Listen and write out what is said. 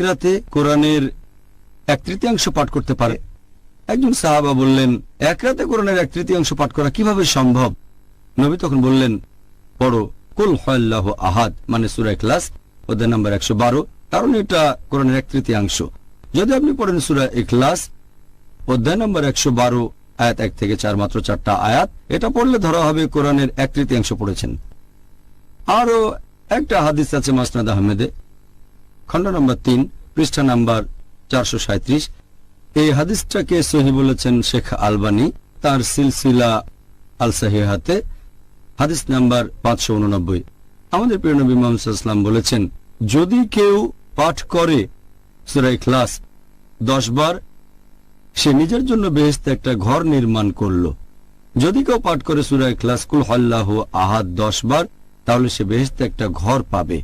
রাতে কোরআনের 1/3 পাঠ করতে পারে? একজন সাহাবা বললেন, এক রাতে কোরআনের 1/3 পাঠ করা কিভাবে সম্ভব? নবী তখন বললেন, পড়ো কুল হুয়াল্লাহু আহাদ, মানে সূরা ইখলাস, অধ্যায় নম্বর 112, কারণ এটা কোরআনের 1/3। যদি আপনি পড়েন সূরা ইখলাস অধ্যায় নম্বর 112 আয়াত 1 থেকে 4, মাত্র 4টা আয়াত, এটা পড়লে ধরা হবে কোরআনের 1/3 পড়েছেন। আরও একটা হাদিস আছে মাসনাদ আহমেদে, খণ্ড নম্বর 3, পৃষ্ঠা নাম্বার 437। এই হাদিসটাকে সহিহ বলেছেন শেখ আলবানী তার সিলসিলা আল সাহিহাতে, হাদিস নাম্বার 589। আমাদের প্রিয় নবী মুহাম্মদ সাল্লাল্লাহু আলাইহি ওয়াসাল্লাম বলেছেন, যদি কেউ পাঠ করে সূরা ইখলাস 10 বার, সে নিজের জন্য বেহেশতে একটা ঘর নির্মাণ করল। যদি কেউ পাঠ করে সূরা ইখলাস কুল হুয়াল্লাহু আহাদ 10 বার, তাহলে সে বেহেশতে একটা ঘর পাবে।